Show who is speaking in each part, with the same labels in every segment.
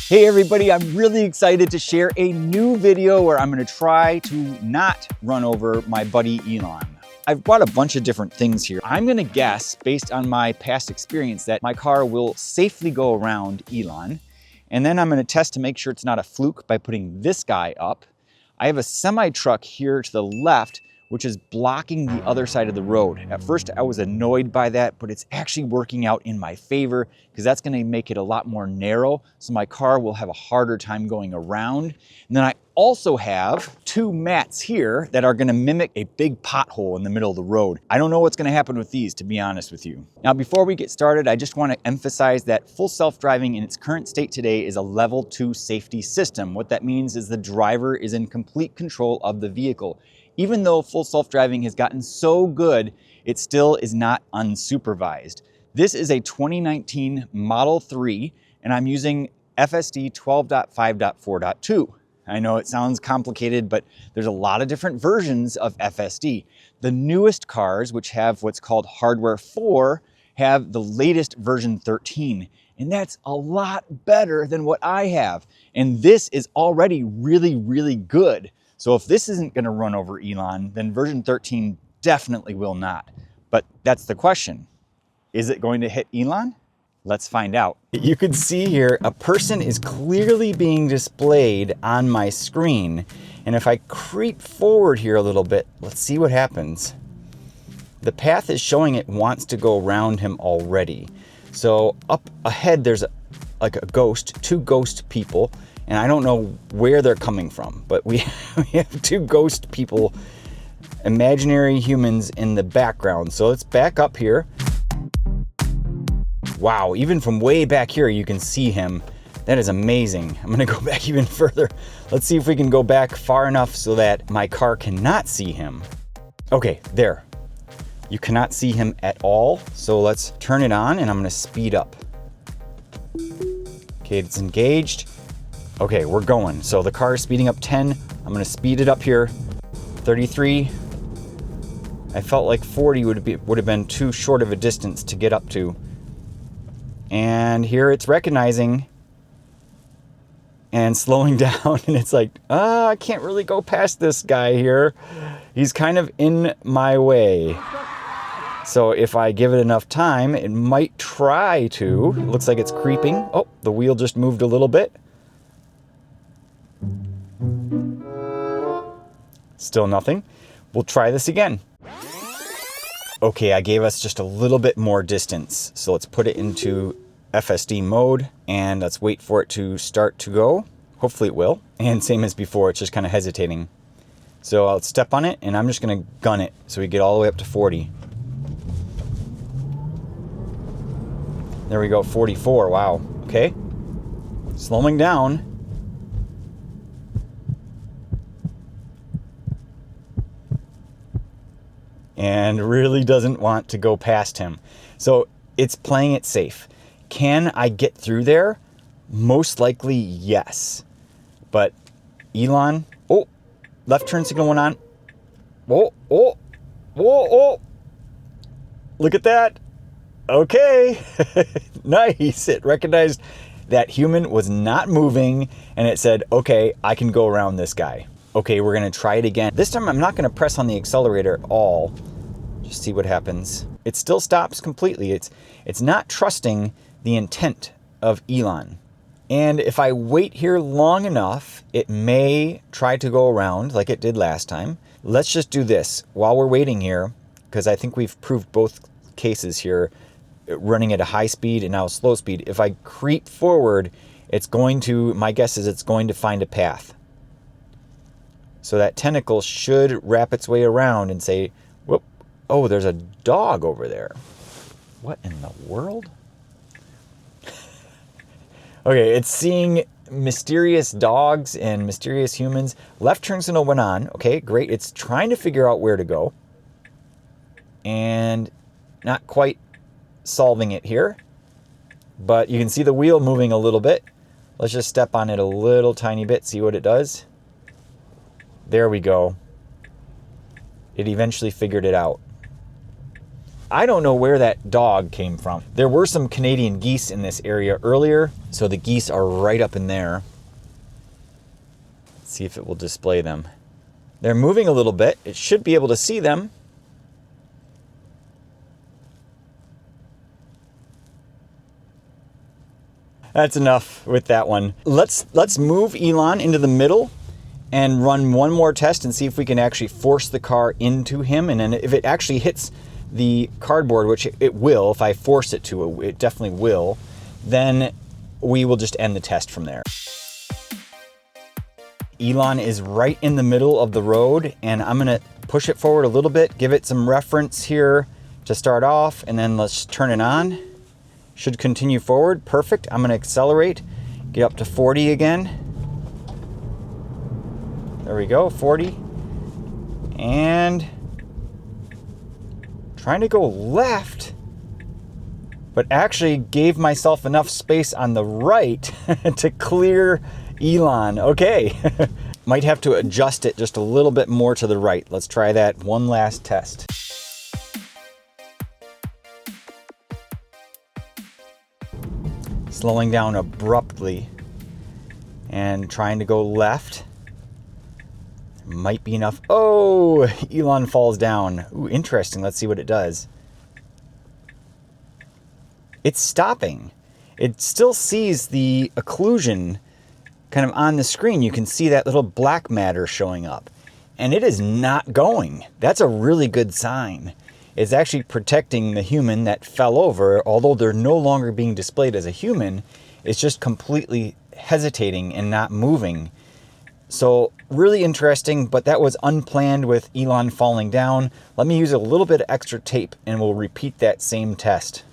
Speaker 1: Hey everybody, I'm really excited to share a new video where I'm gonna try to not run over my buddy Elon. I've brought a bunch of different things here. I'm gonna guess, based on my past experience, that my car will safely go around Elon. And then I'm gonna test to make sure it's not a fluke by putting this guy up. I have a semi-truck here to the left, which is blocking the other side of the road. At first I was annoyed by that, but it's actually working out in my favor because that's gonna make it a lot more narrow, so my car will have a harder time going around. And then I also have two mats here that are gonna mimic a big pothole in the middle of the road. I don't know what's gonna happen with these, to be honest with you. Now, before we get started, I just wanna emphasize that full self-driving in its current state today is a level 2 safety system. What that means is the driver is in complete control of the vehicle. Even though full self-driving has gotten so good, it still is not unsupervised. This is a 2019 Model 3, and I'm using FSD 12.5.4.2. I know it sounds complicated, but there's a lot of different versions of FSD. The newest cars, which have what's called Hardware 4, have the latest version 13. And that's a lot better than what I have. And this is already really, really good. So if this isn't gonna run over Elon, then version 13 definitely will not. But that's the question. Is it going to hit Elon? Let's find out. You can see here, a person is clearly being displayed on my screen. And if I creep forward here a little bit, let's see what happens. The path is showing it wants to go around him already. So up ahead, there's like a ghost, two ghost people. And I don't know where they're coming from, but we have two ghost people, imaginary humans in the background. So let's back up here. Wow, even from way back here, you can see him. That is amazing. I'm gonna go back even further. Let's see if we can go back far enough so that my car cannot see him. Okay, there. You cannot see him at all. So let's turn it on and I'm gonna speed up. Okay, it's engaged. Okay, we're going. So the car is speeding up 10. I'm gonna speed it up here. 33. I felt like 40 would have been too short of a distance to get up to. And here it's recognizing and slowing down. And it's like, I can't really go past this guy here. He's kind of in my way. So if I give it enough time, it might try to. It looks like it's creeping. Oh, the wheel just moved a little bit. Still nothing. We'll try this again. Okay, I gave us just a little bit more distance. So let's put it into FSD mode and let's wait for it to start to go. Hopefully it will. And same as before, it's just kind of hesitating. So I'll step on it and I'm just gonna gun it so we get all the way up to 40. There we go, 44, wow, okay. Slowing down. And really doesn't want to go past him. So it's playing it safe. Can I get through there? Most likely, yes. But Elon, oh, left turn signal went on. Oh, oh, oh, oh. Look at that. Okay, nice. It recognized that human was not moving and it said, okay, I can go around this guy. Okay, we're gonna try it again. This time I'm not gonna press on the accelerator at all. Just see what happens. It still stops completely. It's not trusting the intent of Elon. And if I wait here long enough, it may try to go around like it did last time. Let's just do this while we're waiting here, because I think we've proved both cases here, running at a high speed and now slow speed. If I creep forward, my guess is it's going to find a path. So that tentacle should wrap its way around and say, whoop, oh, there's a dog over there. What in the world? Okay, it's seeing mysterious dogs and mysterious humans. Left turn signal went on. Okay, great. It's trying to figure out where to go. And not quite solving it here. But you can see the wheel moving a little bit. Let's just step on it a little tiny bit, see what it does. There we go. It eventually figured it out. I don't know where that dog came from. There were some Canadian geese in this area earlier, so the geese are right up in there. Let's see if it will display them. They're moving a little bit. It should be able to see them. That's enough with that one. Let's move Elon into the middle and run one more test and see if we can actually force the car into him. And then if it actually hits the cardboard, which it will, if I force it to, it definitely will, then we will just end the test from there. Elon is right in the middle of the road, and I'm gonna push it forward a little bit, give it some reference here to start off, and then let's turn it on. Should continue forward. Perfect. I'm gonna accelerate, get up to 40 again. There we go, 40. And trying to go left, but actually gave myself enough space on the right to clear Elon. Okay. Might have to adjust it just a little bit more to the right. Let's try that one last test. Slowing down abruptly and trying to go left. Might be enough. Oh, Elon falls down. Ooh, interesting. Let's see what it does. It's stopping. It still sees the occlusion kind of on the screen. You can see that little black matter showing up, and it is not going. That's a really good sign. It's actually protecting the human that fell over, although they're no longer being displayed as a human. It's just completely hesitating and not moving. So really interesting, but that was unplanned with Elon falling down. Let me use a little bit of extra tape and we'll repeat that same test.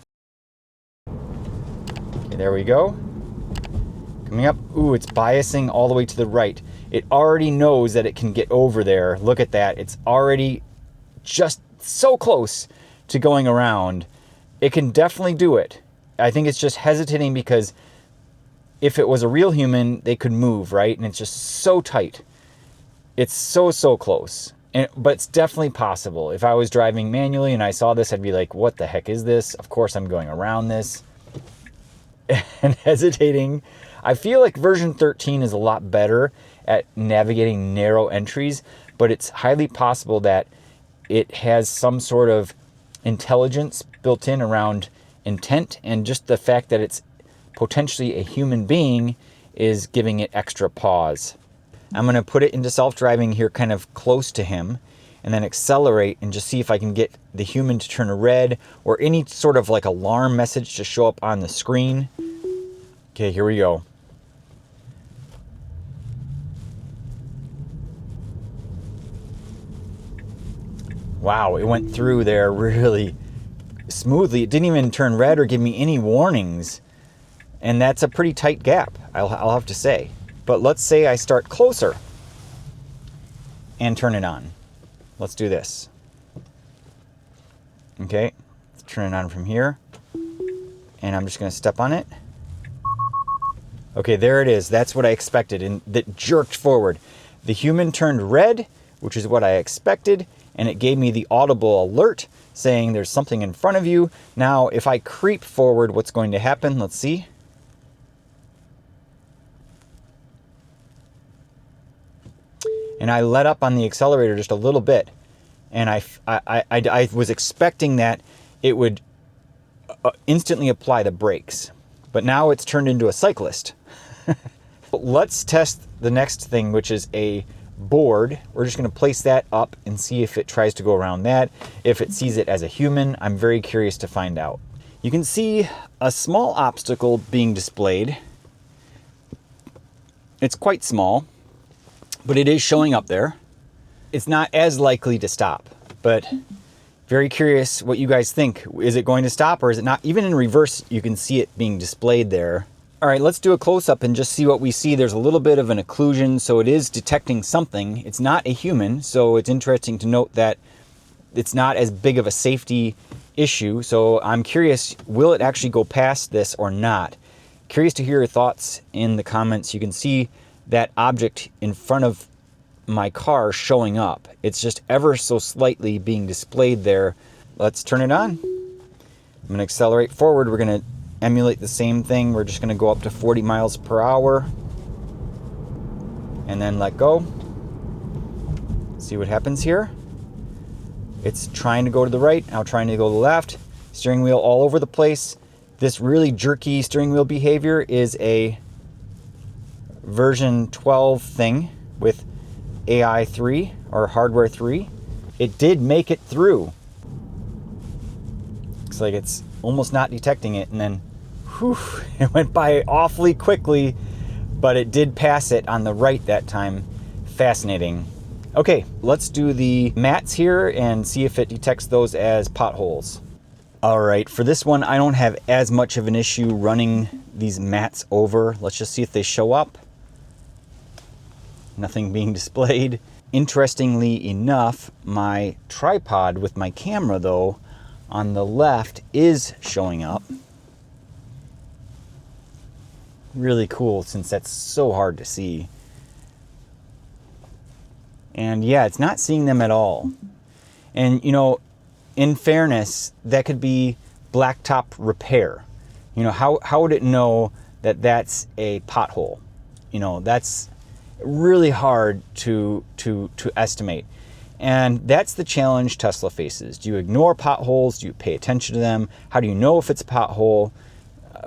Speaker 1: Okay, there we go. Coming up. Ooh, it's biasing all the way to the right. It already knows that it can get over there. Look at that. It's already just so close to going around. It can definitely do it. I think it's just hesitating because if it was a real human, they could move, right? And it's just so tight. It's so close. But it's definitely possible. If I was driving manually and I saw this, I'd be like, what the heck is this? Of course I'm going around this. And hesitating. I feel like version 13 is a lot better at navigating narrow entries, but it's highly possible that it has some sort of intelligence built in around intent, and just the fact that it's potentially a human being is giving it extra pause. I'm going to put it into self-driving here kind of close to him and then accelerate and just see if I can get the human to turn red or any sort of like alarm message to show up on the screen. Okay, here we go. Wow, it went through there really smoothly. It didn't even turn red or give me any warnings. And that's a pretty tight gap, I'll have to say. But let's say I start closer and turn it on. Let's do this. Okay, let's turn it on from here. And I'm just gonna step on it. Okay, there it is. That's what I expected, and that jerked forward. The human turned red, which is what I expected, and it gave me the audible alert saying there's something in front of you. Now, if I creep forward, what's going to happen? Let's see. And I let up on the accelerator just a little bit, and I was expecting that it would instantly apply the brakes, but now it's turned into a cyclist. Let's test the next thing, which is a board. We're just going to place that up and see if it tries to go around that. If it sees it as a human, I'm very curious to find out. You can see a small obstacle being displayed. It's quite small, but it is showing up there. It's not as likely to stop, but very curious what you guys think. Is it going to stop or is it not? Even in reverse, you can see it being displayed there. All right, let's do a close-up and just see what we see. There's a little bit of an occlusion, so it is detecting something. It's not a human, so it's interesting to note that it's not as big of a safety issue. So I'm curious, will it actually go past this or not? Curious to hear your thoughts in the comments. You can see that object in front of my car showing up. It's just ever so slightly being displayed there. Let's turn it on. gonna accelerate forward. We're gonna emulate the same thing. We're just gonna go up to 40 miles per hour and then let go. See what happens here. It's trying to go to the right, now trying to go to the left. Steering wheel all over the place. This really jerky steering wheel behavior is a version 12 thing with AI 3 or hardware 3. It did make it through. Looks like it's almost not detecting it, and then whew, it went by awfully quickly, but it did pass it on the right that time. Fascinating. Okay, let's do the mats here and see if it detects those as potholes. All right, for this one, I don't have as much of an issue running these mats over. Let's just see if they show up. Nothing being displayed. Interestingly enough, my tripod with my camera though, on the left is showing up. Really cool, since that's so hard to see. And yeah, it's not seeing them at all. And you know, in fairness, that could be blacktop repair. You know, how would it know that that's a pothole? You know, that's really hard to estimate. And that's the challenge Tesla faces. Do you ignore potholes? Do you pay attention to them? How do you know if it's a pothole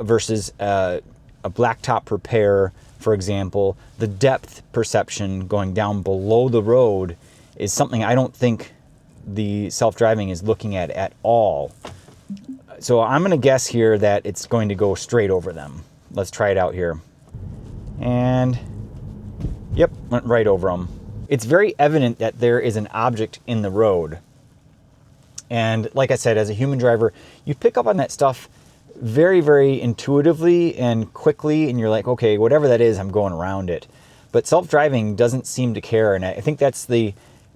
Speaker 1: versus a blacktop repair, for example? The depth perception going down below the road is something I don't think the self-driving is looking at all. So I'm going to guess here that it's going to go straight over them. Let's try it out here. And yep, went right over them. It's very evident that there is an object in the road. And like I said, as a human driver, you pick up on that stuff very, very intuitively and quickly, and you're like, okay, whatever that is, I'm going around it. But self-driving doesn't seem to care, and I think that's the,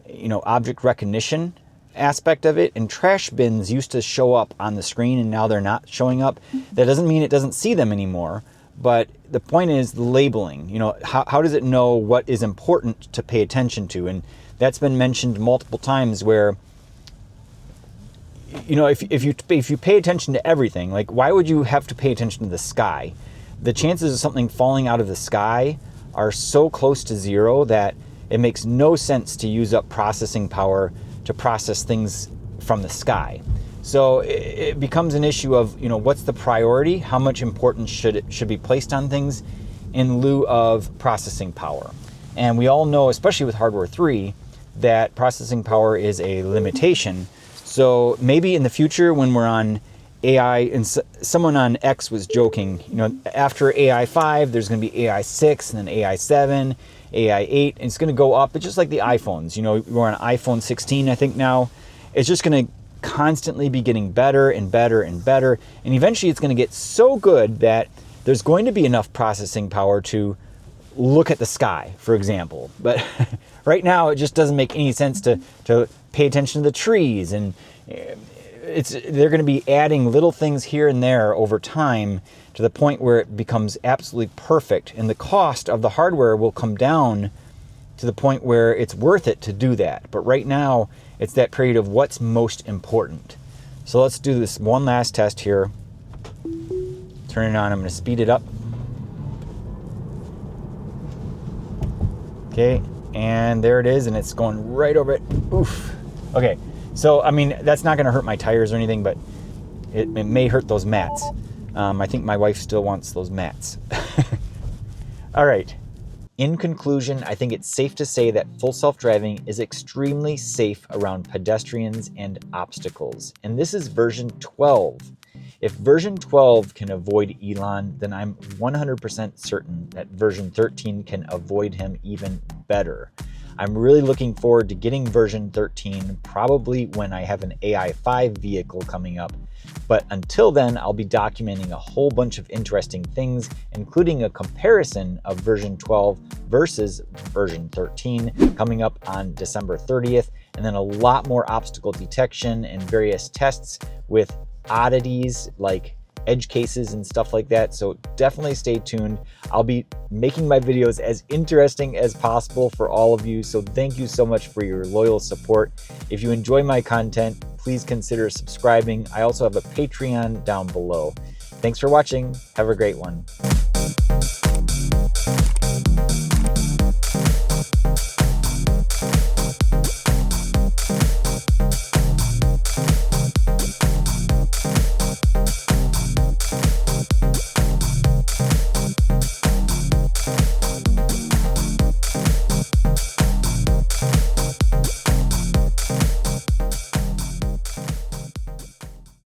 Speaker 1: you know, object recognition aspect of it. And trash bins used to show up on the screen, and now they're not showing up. That doesn't mean it doesn't see them anymore, but the point is the labeling. You know, how does it know what is important to pay attention to? And that's been mentioned multiple times where, you know, if you pay attention to everything, like why would you have to pay attention to the sky? The chances of something falling out of the sky are so close to zero that it makes no sense to use up processing power to process things from the sky. So it becomes an issue of, you know, what's the priority? How much importance should be placed on things in lieu of processing power? And we all know, especially with hardware 3, that processing power is a limitation. So maybe in the future when we're on AI, and someone on X was joking, you know, after AI 5, there's going to be AI 6 and then AI 7, AI 8, and it's going to go up. It's just like the iPhones. You know, we're on iPhone 16, I think now. It's just going to constantly be getting better and better and better. And eventually it's going to get so good that there's going to be enough processing power to look at the sky, for example. But right now it just doesn't make any sense to pay attention to the trees. And they're going to be adding little things here and there over time to the point where it becomes absolutely perfect. And the cost of the hardware will come down to the point where it's worth it to do that. But right now, it's that period of what's most important. So let's do this one last test here. Turn it on. I'm going to speed it up. Okay, and there it is, and it's going right over it. Oof. Okay, so I mean, that's not going to hurt my tires or anything, but it may hurt those mats. I think my wife still wants those mats. All right. In conclusion, I think it's safe to say that full self-driving is extremely safe around pedestrians and obstacles. And this is version 12. If version 12 can avoid Elon, then I'm 100% certain that version 13 can avoid him even better. I'm really looking forward to getting version 13, probably when I have an AI 5 vehicle coming up. But until then, I'll be documenting a whole bunch of interesting things, including a comparison of version 12 versus version 13 coming up on December 30th, and then a lot more obstacle detection and various tests with oddities like edge cases and stuff like that. So definitely stay tuned. I'll be making my videos as interesting as possible for all of you. So thank you so much for your loyal support. If you enjoy my content, please consider subscribing. I also have a Patreon down below. Thanks for watching. Have a great one.